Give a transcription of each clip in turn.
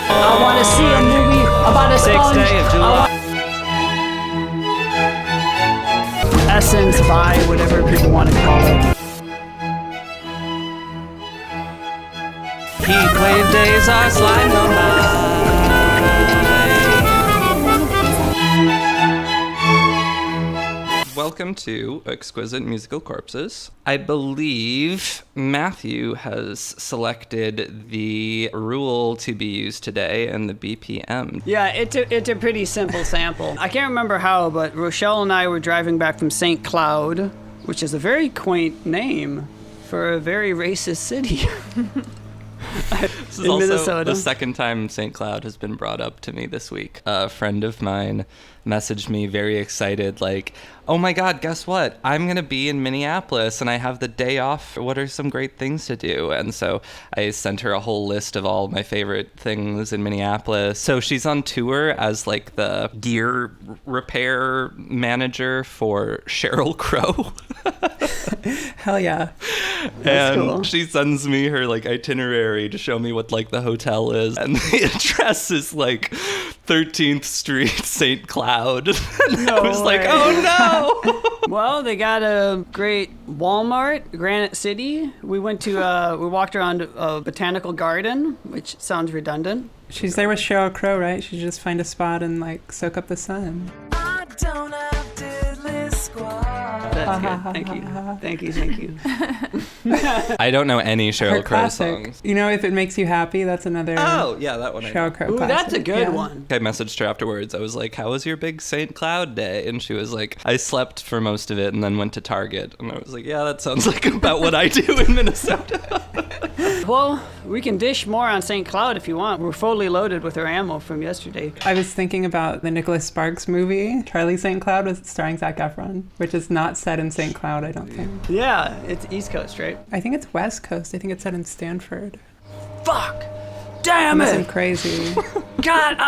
I want to see a movie about a sponge. 6th day of July. Essence by whatever people want to call it. Heat wave days are sliding on by. Welcome to Exquisite Musical Corpses. I believe Matthew has selected the rule to be used today and the BPM. Yeah, it's a pretty simple sample. I can't remember how, but Rochelle and I were driving back from St. Cloud, which is a very quaint name for a very racist city. This is in also Minnesota. the second time St. Cloud has been brought up to me this week. A friend of mine messaged me very excited, like, oh my God, guess what? I'm going to be in Minneapolis and I have the day off. What are some great things to do? And so I sent her a whole list of all my favorite things in Minneapolis. So she's on tour as like the gear repair manager for Sheryl Crow. Hell yeah. That's And cool. she sends me her like itinerary to show me what like the hotel is, and the address is like 13th Street, St. Cloud. And I was like, way. oh no. Well, they got a great Walmart, Granite City. We walked around a botanical garden, which sounds redundant. She's there with Sheryl Crow, right? She just find a spot and like soak up the sun. I don't have diddly squad. That's good. Thank you. I don't know any Her Sheryl Crow classic. songs. You know, if it makes you happy, that's another Oh, yeah, that one. I know. Sheryl Crow Ooh, classic. that's a good Yeah. one. I messaged her afterwards. I was like, how was your big St. Cloud day? And she was like, I slept for most of it and then went to Target. And I was like, yeah, that sounds like about what I do in Minnesota. Well, we can dish more on St. Cloud if you want. We're fully loaded with our ammo from yesterday. I was thinking about the Nicholas Sparks movie, Charlie St. Cloud, was starring Zac Efron, which is not set in St. Cloud, I don't think. Yeah, it's East Coast, right? I think it's West Coast. I think it's set in Stanford. Fuck! Damn Unless I'm it! crazy. God,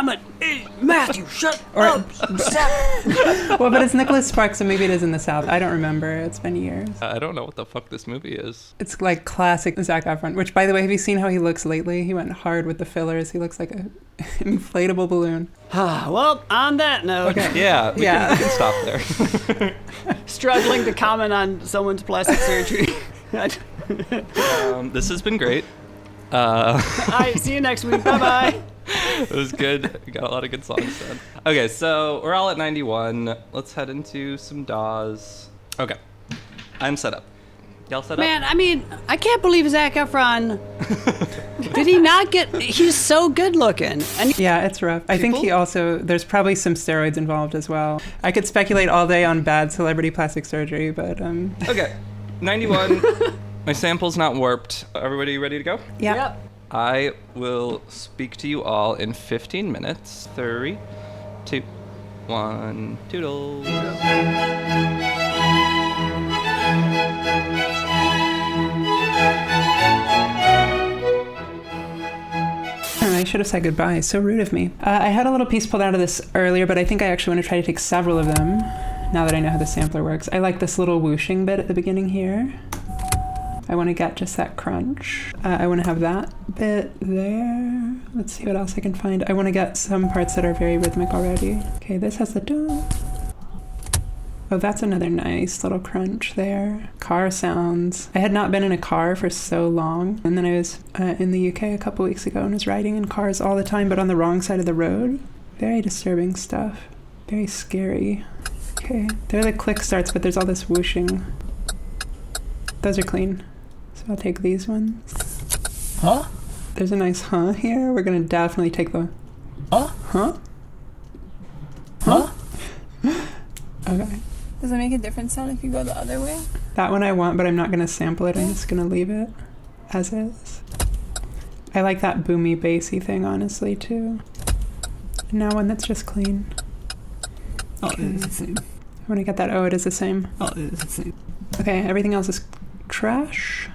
Matthew, shut up! Stop. Well, but it's Nicholas Sparks, so maybe it is in the South. I don't remember. It's been years. I don't know what the fuck this movie is. It's like classic Zac Efron, which, by the way, have you seen how he looks lately? He went hard with the fillers. He looks like a inflatable balloon. Well, on that note, Okay. Yeah, we Yeah. can stop there. struggling to comment on someone's plastic surgery. This has been great. All right, see you next week. Bye-bye. It was good. We got a lot of good songs done. Okay, so we're all at 91. Let's head into some DAWs. Okay, I'm set up. Y'all set up? Man, I mean, I can't believe Zac Efron. Did he not get... He's so good looking. And Yeah, it's rough. I think he also, there's probably some steroids involved as well. I could speculate all day on bad celebrity plastic surgery, but Okay, 91. My sample's not warped. Everybody ready to go? yeah. Yep. I will speak to you all in 15 minutes. 3, 2, 1, toodle. I should have said goodbye. So rude of me. I had a little piece pulled out of this earlier, but I think I actually want to try to take several of them now that I know how the sampler works. I like this little whooshing bit at the beginning here. I want to get just that crunch. I want to have that bit there. Let's see what else I can find. I want to get some parts that are very rhythmic already. Okay, this has the dum. Oh, that's another nice little crunch there. Car sounds. I had not been in a car for so long. And then I was in the UK a couple weeks ago and was riding in cars all the time, but on the wrong side of the road. Very disturbing stuff. Very scary. Okay, there are the click starts, but there's all this whooshing. Those are clean. So I'll take these ones. Huh? There's a nice huh here. We're gonna definitely take the Huh? huh. Huh? Okay. Does it make a different sound if you go the other way? That one I want, but I'm not gonna sample it. I'm just gonna leave it as is. I like that boomy bassy thing honestly too. And now one that's just clean. Oh, it's the same. I want to get that. Oh, it is the same. Oh, it's the same. Okay, everything else is trash.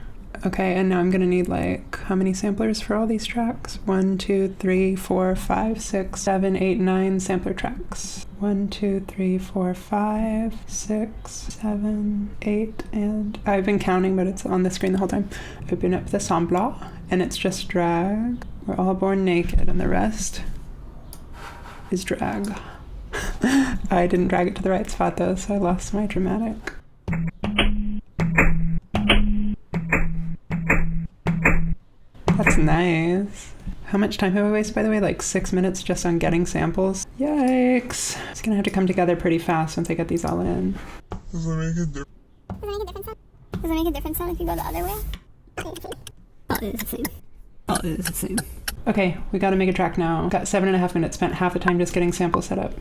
Okay, and now I'm gonna need like how many samplers for all these tracks? 1, 2, 3, 4, 5, 6, 7, 8, 9 sampler tracks. 1, 2, 3, 4, 5, 6, 7, 8, and I've been counting, but it's on the screen the whole time. Open up the sampler, and it's just drag, We're all born naked and the rest is drag. I didn't drag it to the right spot though, so I lost my dramatic. That's nice. How much time have I wasted, by the way? Like 6 minutes just on getting samples? Yikes. It's gonna have to come together pretty fast once I get these all in. Does it make a difference? Does it make a difference if you go the other way? Oh, it's the same. Oh, it's the same. Okay, we gotta make a track now. Got 7.5 minutes, spent half the time just getting samples set up.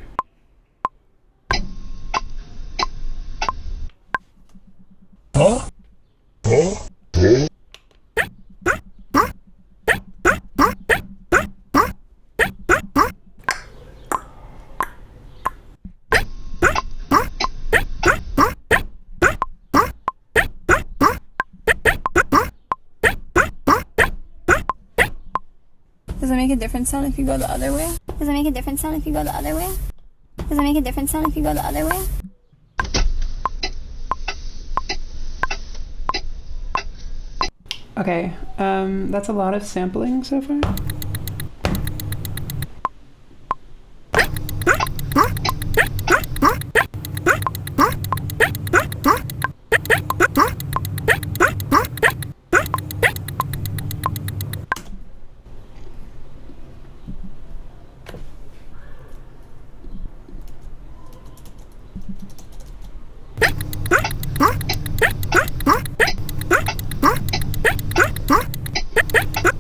Does it make a difference if you go the other way? Does it make a difference if you go the other way? Does it make a difference if you go the other way? Okay, that's a lot of sampling so far.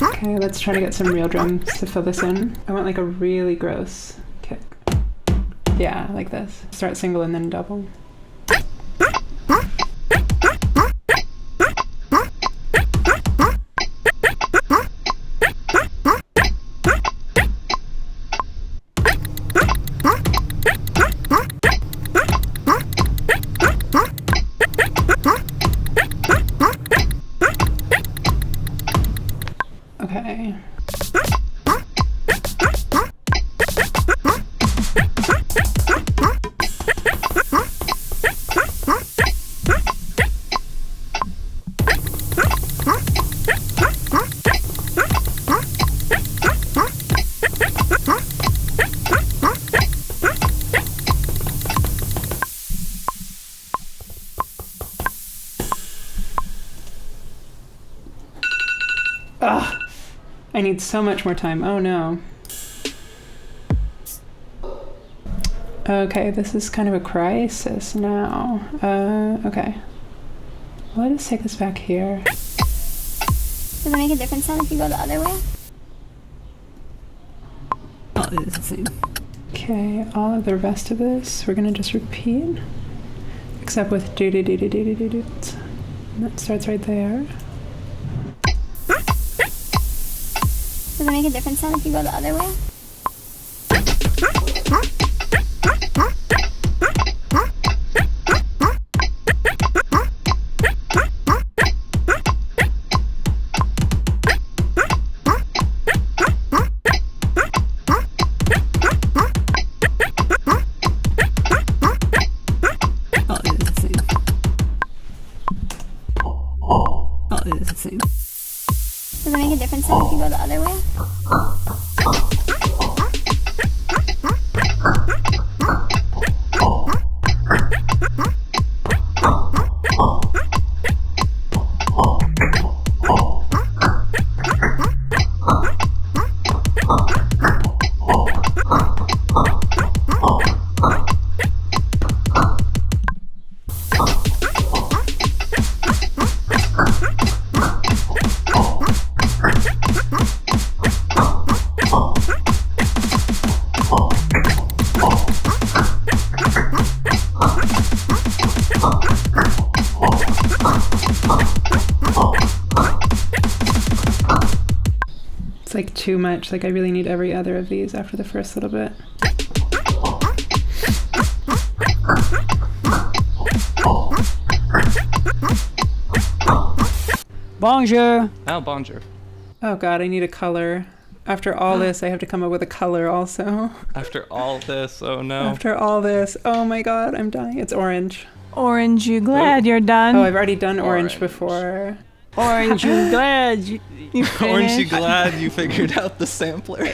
Okay, let's try to get some real drums to fill this in. I want like a really gross kick. Yeah, like this. Start single and then double. Okay. Ugh. I need so much more time. Oh no. Okay, this is kind of a crisis now. Okay. Let us take this back here. Does it make a difference if you go the other way? Oh, it's the same. Okay, all of the rest of this we're gonna just repeat. Except with do do do do do do do do. That starts right there. Does it make a difference if you go the other way? Oh, it's the same. Oh, it's the same. Does it make a difference if you go the other way? It's like too much. Like I really need every other of these after the first little bit. Bonjour. Oh, bonjour. Oh god, I need a color. After all this, I have to come up with a color also. After all this, oh no. After all this, oh my god, I'm dying. It's orange. Orange, you glad you're done? Oh, I've already done orange Orange. before. Orange, I'm glad you Aren't you finished. glad you figured out the sampler?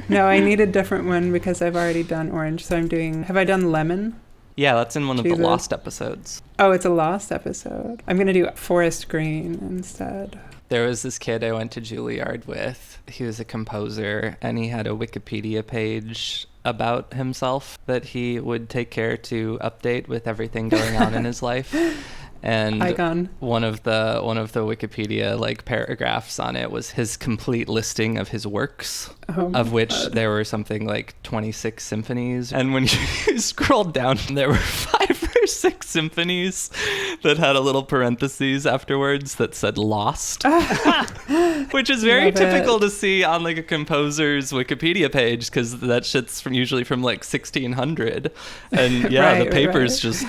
No, I need a different one because I've already done orange. So I'm doing. Have I done lemon? Yeah, that's in one of the Jesus. Lost episodes. Oh, it's a lost episode. I'm gonna do forest green instead. There was this kid I went to Juilliard with. He was a composer, and he had a Wikipedia page about himself that he would take care to update with everything going on in his life. And Icon. one of the Wikipedia like paragraphs on it was his complete listing of his works, Oh, of which God. there were something like 26 symphonies. And when you scrolled down, there were 5 or 6 symphonies that had a little parentheses afterwards that said lost, which is very Love typical it. to see on like a composer's Wikipedia page, because that shit's usually from like 1600, and yeah, the Right, paper's right. just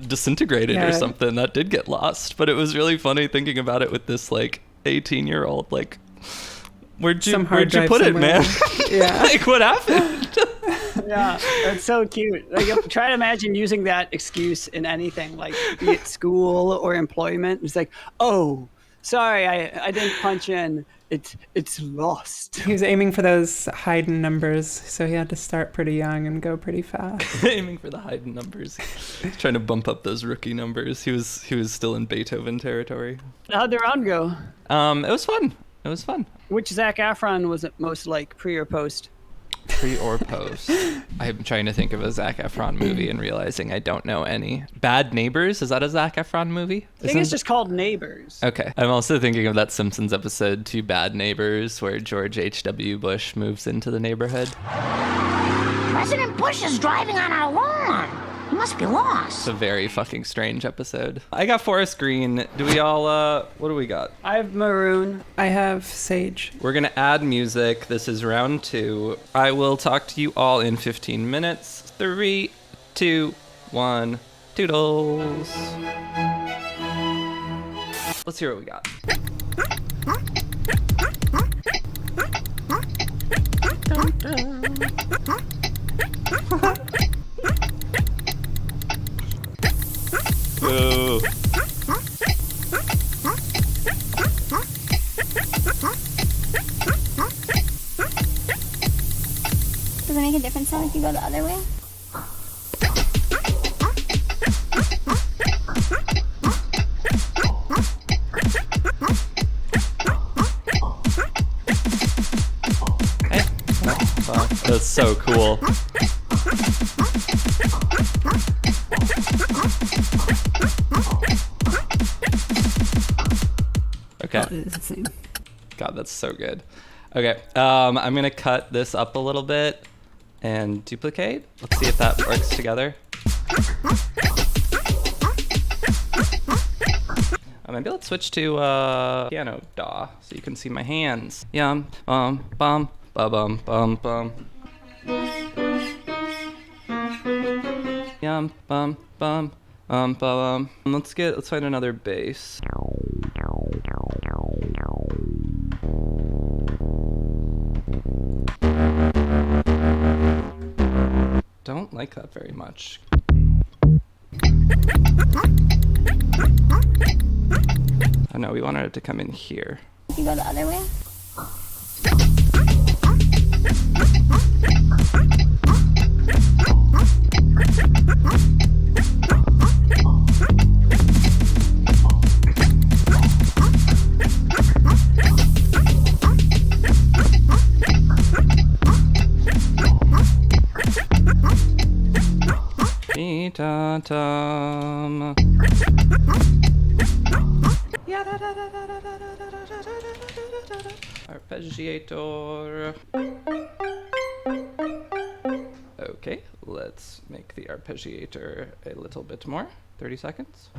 disintegrated or Yeah. something. That did get lost, but it was really funny thinking about it with this like 18-year-old. Like, where'd you Some hard drive put somewhere. it, man? Yeah. Like, what happened? Yeah, that's so cute. Like, try to imagine using that excuse in anything, like be it school or employment. It's like, oh, sorry, I didn't punch in. It's lost. He was aiming for those Haydn numbers, so he had to start pretty young and go pretty fast. Aiming for the Haydn numbers, trying to bump up those rookie numbers. He was still in Beethoven territory. How'd the round go? It was fun. It was fun. Which Zac Efron was it most like, pre or post? Pre or post? I'm trying to think of a Zac Efron movie and realizing I don't know any. Bad Neighbors? Is that a Zac Efron movie? I think it's just called Neighbors. Okay. I'm also thinking of that Simpsons episode, Two Bad Neighbors, where George H.W. Bush moves into the neighborhood. President Bush is driving on our lawn. He must be lost. It's a very fucking strange episode. I got forest green. Do we all, what do we got? I have maroon. I have sage. We're going to add music. This is round 2. I will talk to you all in 15 minutes. 3, 2, 1, toodles. Let's hear what we got. Boo. Does it make a different sound if you go the other way? Hey. Wow, that's so cool. Okay. God, that's so good. Okay, I'm gonna cut this up a little bit and duplicate. Let's see if that works together. Maybe let's switch to piano DAW so you can see my hands. Yum, bum, ba bum, bum, bum. Yum, bum, bum, bum. Let's find another bass. Don't like that very much. Oh no, we wanted it to come in here. If you go the other way? Dee-da-dum. Arpeggiator. Okay, let's make the arpeggiator a little bit more. 30 seconds.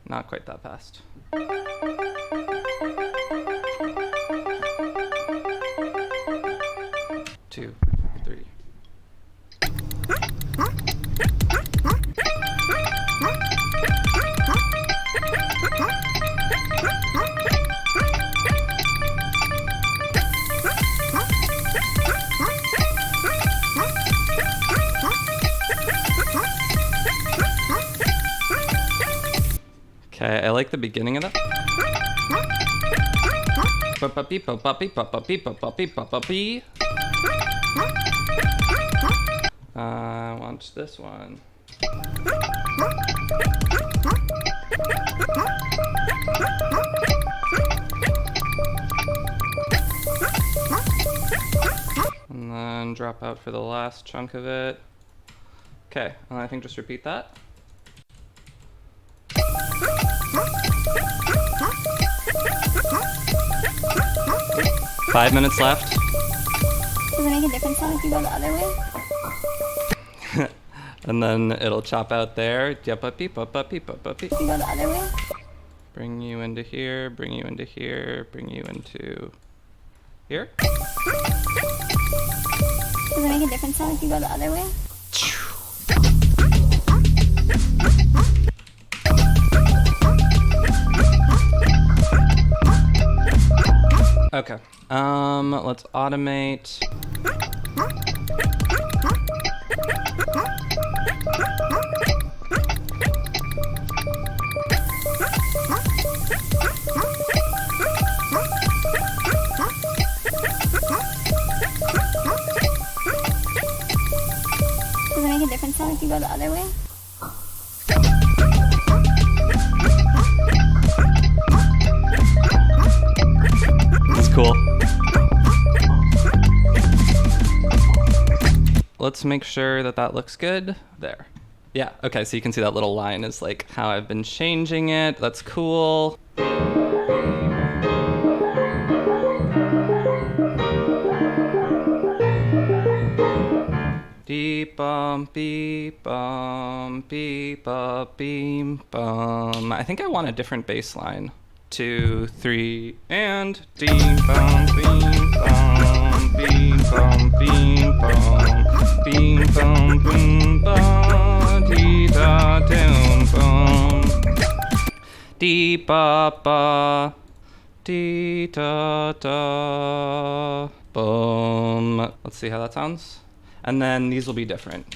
Not quite that fast. 2, 3. Okay, I like the beginning of that. I want this one. And then drop out for the last chunk of it. Okay, and I think just repeat that. Five minutes left. Does it make a difference now if you go the other way? And then it'll chop out there. If you go the other way? Bring you into here, bring you into here, bring you into here. Does it make a difference now if you go the other way? Okay. Let's automate. Does it make a difference now if you go the other way? This is cool. Let's make sure that that looks good. There. Yeah, okay, so you can see that little line is like how I've been changing it. That's cool. Beep bum beep bum beep bum beep bum. I think I want a different bass line. 2, 3, and beep bum beep bum beep bum beep bum beep bum boom bum dee da doom bum dee ba ba dee da da boom. Let's see how that sounds. And then these will be different.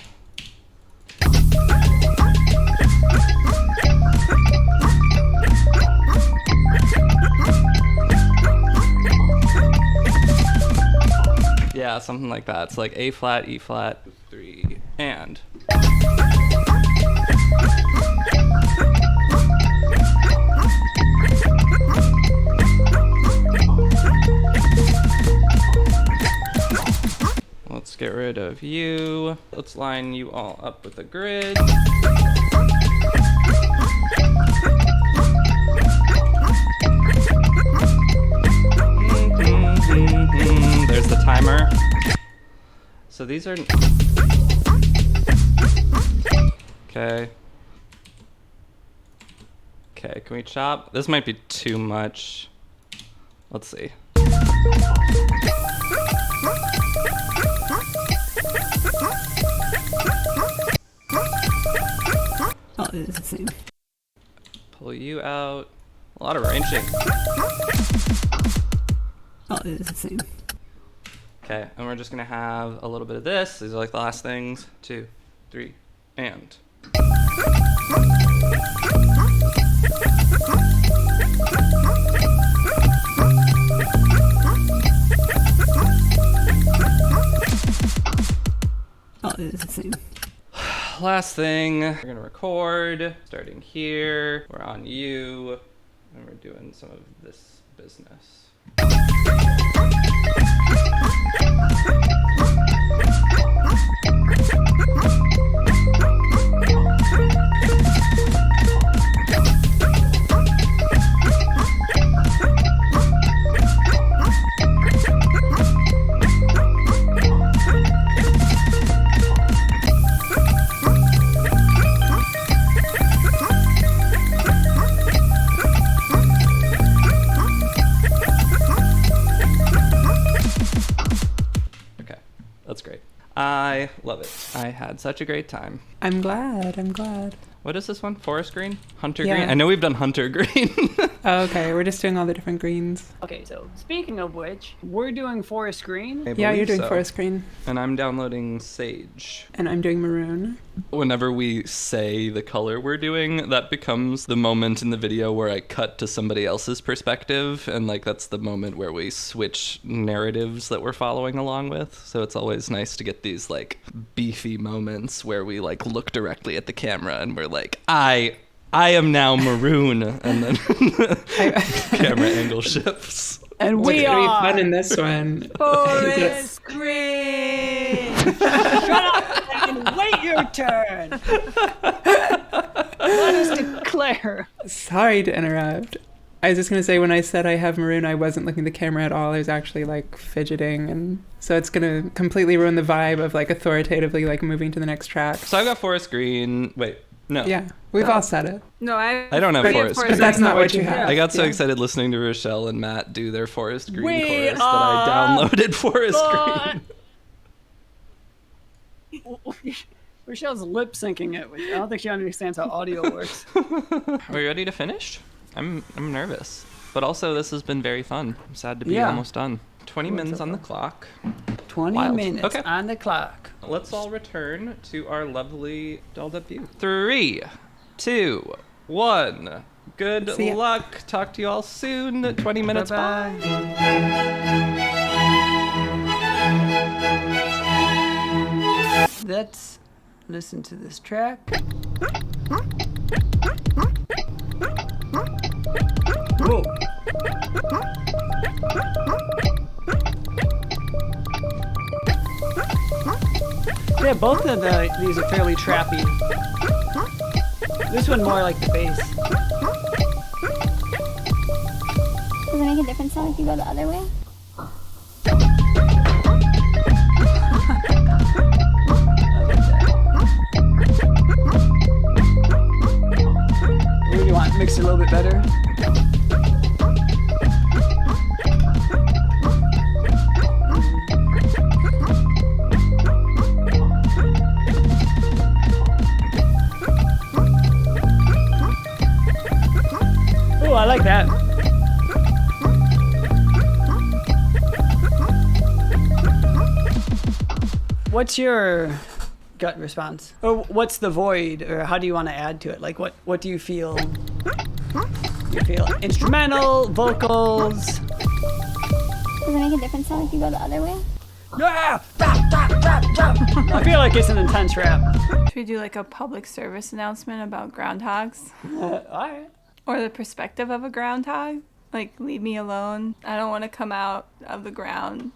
Yeah, something like that. It's like A flat, E flat, 3, and. Let's get rid of you. Let's line you all up with a grid. There's the timer. So these are... Okay. Okay, can we chop? This might be too much. Let's see. Oh, it is the same. Pull you out. A lot of arranging. Oh, it is the same. Okay, and we're just gonna have a little bit of this. These are like the last things. 2, 3, and. Oh, it is the same. Last thing, we're gonna record, starting here, we're on you, and we're doing some of this business. That's great. I love it. I had such a great time. I'm glad. I'm glad. What is this one? Forest green? Hunter Yeah. green? I know we've done hunter green. Oh, okay, we're just doing all the different greens. Okay, so speaking of which, we're doing forest green. I Yeah, you're believe doing so. forest green, And I'm downloading Sage. and I'm doing maroon. Whenever we say the color we're doing, that becomes the moment in the video where I cut to somebody else's perspective, and like that's the moment where we switch narratives that we're following along with. So it's always nice to get these like beefy moments where we like look directly at the camera and we're like, I am now maroon, and then camera angle shifts. And What's we gonna be are fun in this one? forest green. Shut up and wait your turn. Let us declare. Sorry to interrupt. I was just gonna say, when I said I have maroon, I wasn't looking at the camera at all. I was actually like fidgeting, and so it's gonna completely ruin the vibe of like authoritatively like moving to the next track. So I've got forest green. Wait, no. Yeah, we've all said it. No, I I don't have we forest green. But that's not what you have. I got so Yeah. excited listening to Rochelle and Matt do their forest green We chorus that I downloaded forest green. Rochelle's lip syncing it. I don't think she understands how audio works. Are we ready to finish? I'm nervous, but also this has been very fun. I'm sad to be Yeah. almost done. 20 minutes on the clock. 20 Wild. minutes Okay. on the clock. Let's all return to our lovely dolled up view. 3, 2, 1. Good See ya. luck. Talk to you all soon. 20 minutes. Bye. Let's listen to this track. Whoa. Yeah, both of these are fairly trappy. This one more like the bass. Does it make a difference sound if you go the other way? What do you want? Mix it a little bit better? Oh, I like that. What's your gut response? Or what's the void? Or how do you want to add to it? Like, what do you feel? You feel instrumental, vocals? Does it make a difference sound if you go the other way? Yeah! I feel like it's an intense rap. Should we do like a public service announcement about groundhogs? Alright. Or the perspective of a groundhog? Like, leave me alone. I don't want to come out of the ground.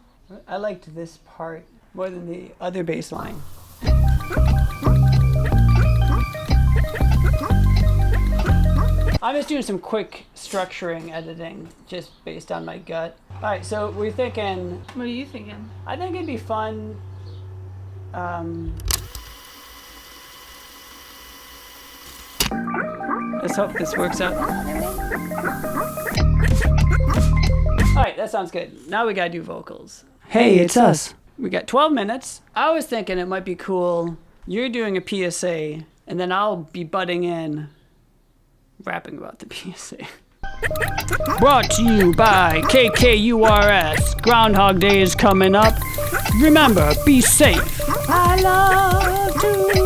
I liked this part more than the other bass line. I'm just doing some quick structuring editing just based on my gut. Alright, so we're thinking, What are you thinking? I think it'd be fun. Let's hope this works out. Alright, that sounds good. Now we gotta do vocals. Hey, it's us. We got 12 minutes. I was thinking it might be cool. You're doing a PSA, and then I'll be butting in, rapping about the PSA. Brought to you by KKURS. Groundhog Day is coming up. Remember, be safe. I love to eat.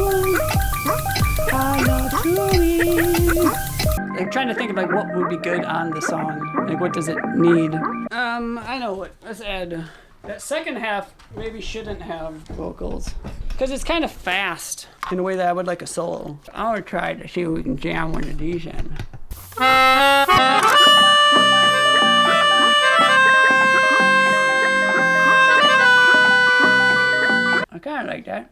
Like trying to think of like what would be good on the song. Like what does it need? I know what. Let's add that second half. Maybe shouldn't have vocals because it's kind of fast in a way that I would like a solo. I want to try to see if we can jam one of these in. I kind of like that.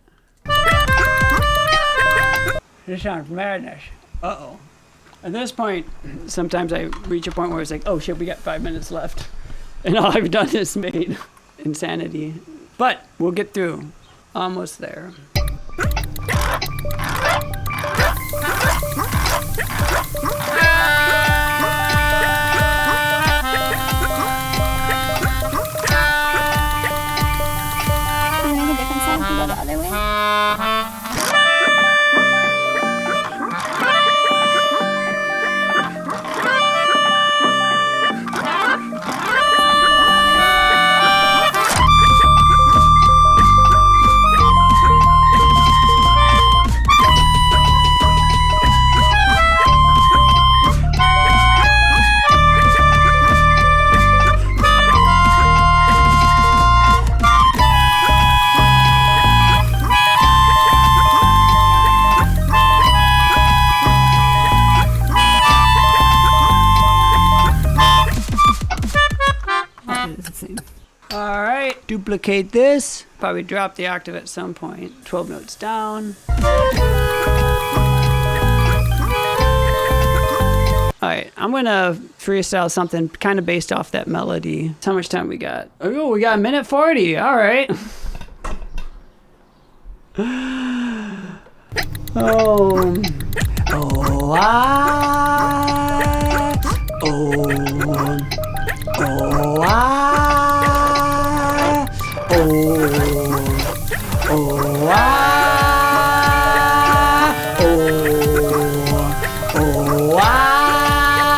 This sounds madness. Uh-oh. At this point, sometimes I reach a point where it's like, oh shit, we got 5 minutes left. And all I've done is made insanity. But we'll get through. Almost there. Does it make a difference sound if you go the other way? All right, duplicate this. Probably drop the octave at some point. 12 notes down. All right, I'm gonna freestyle something kind of based off that melody. How much time we got? Oh, we got a minute 40. All right. Oh, oh, ah, oh, oh, ah, oh, oh, ah, oh, oh, ah,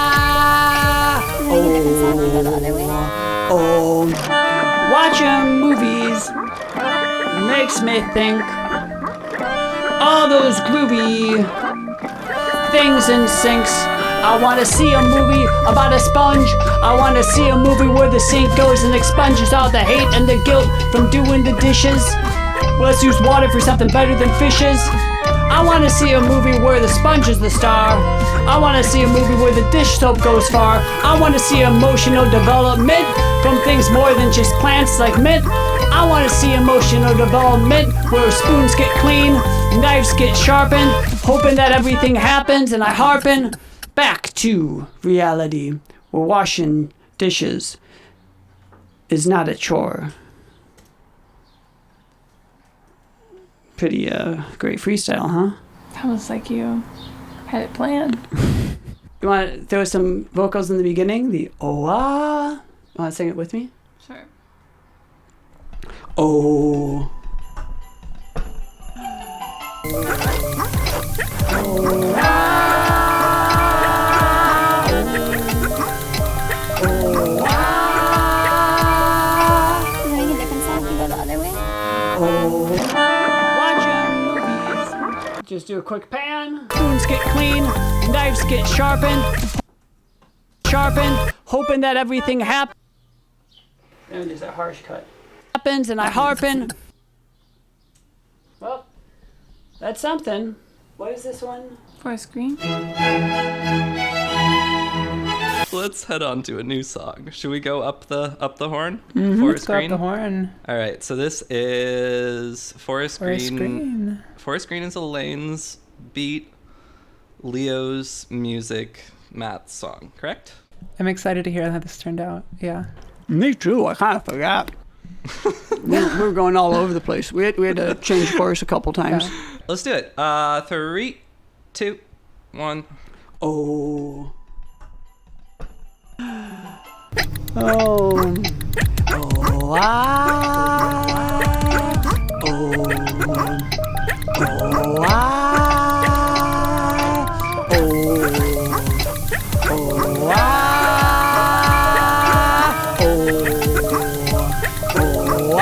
oh, watching movies makes me think all those groovy things in sinks. I want to see a movie about a sponge. I want to see a movie where the sink goes and expunges all the hate and the guilt from doing the dishes. Let's use water for something better than fishes. I want to see a movie where the sponge is the star. I want to see a movie where the dish soap goes far. I want to see emotional development from things more than just plants like mint. I want to see emotional development where spoons get clean, knives get sharpened, hoping that everything happens, and I harpen back to reality where washing dishes is not a chore. Pretty great freestyle, huh? That was like you had it planned. You want to throw some vocals in the beginning? The oh-ah. Want to sing it with me? Sure. Oh. Does it make a difference if you go the other way? Watching movies. Just do a quick pan. Spoons get clean, knives get sharpened, hoping that everything happens. And there's that harsh cut. Happens and I harpen. Well, that's something. What is this one? Forestgreen. Let's head on to a new song. Should we go up the horn? Let's Forest go up Green. the horn. All right. So this is Forest Green. Green. Forest Green is Elaine's beat, Leo's music, Matt's song. Correct? I'm excited to hear how this turned out. Yeah. Me too. I kind of forgot. we were going all over the place. We had to change course a couple times. Yeah. Let's do it. 3, 2, 1. Oh. Oh. Oh. Ah. Oh. Oh. Ah. Oh. Oh. Ah. Oh. Oh.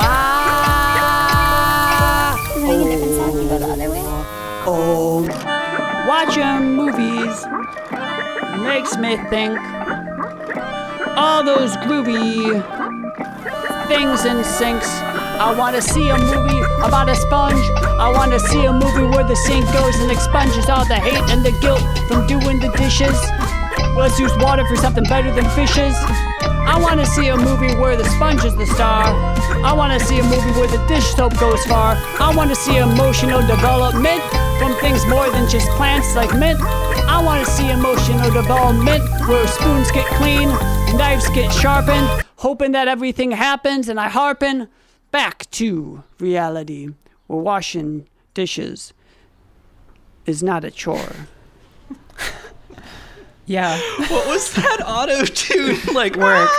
Ah. Does it make a difference if you go the other way? Oh. Watching movies makes me think all those groovy things in sinks. I want to see a movie about a sponge. I want to see a movie where the sink goes and expunges all the hate and the guilt from doing the dishes. Let's use water for something better than fishes. I want to see a movie where the sponge is the star. I want to see a movie where the dish soap goes far. I want to see emotional development from things more than just plants like mint. I want to see emotional development where spoons get clean, knives get sharpened, hoping that everything happens, and I harpen back to reality where washing dishes is not a chore. Yeah. What was that auto-tune like work?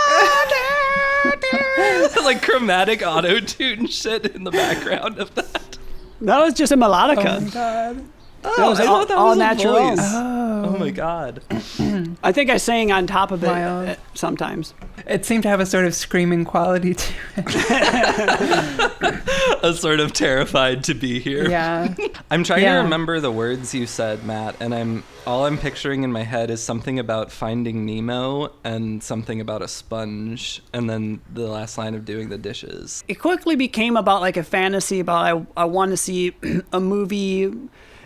Like chromatic auto-tune shit in the background of that. That was just a melodica. Oh my god. Oh, was I all- thought that all was natural. a voice. Oh. Oh my god. I think I sang on top of it Wild. sometimes. It seemed to have a sort of screaming quality to it. A sort of terrified to be here. Yeah. I'm trying Yeah. to remember the words you said, Matt, and all I'm picturing in my head is something about Finding Nemo and something about a sponge, and then the last line of doing the dishes. It quickly became about like a fantasy about I want to see a movie.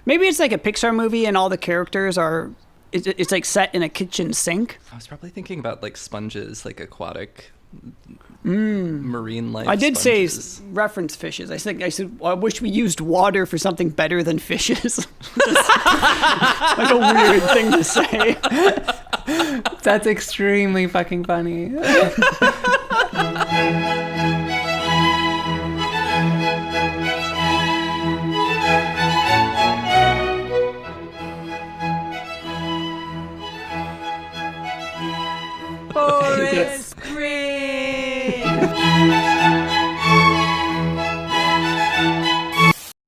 Maybe it's like a Pixar movie and all the characters are it's like set in a kitchen sink. I was probably thinking about like sponges, like aquatic marine life. I did sponges. reference fishes. I said I wish we used water for something better than fishes. Like a weird thing to say. That's extremely fucking funny.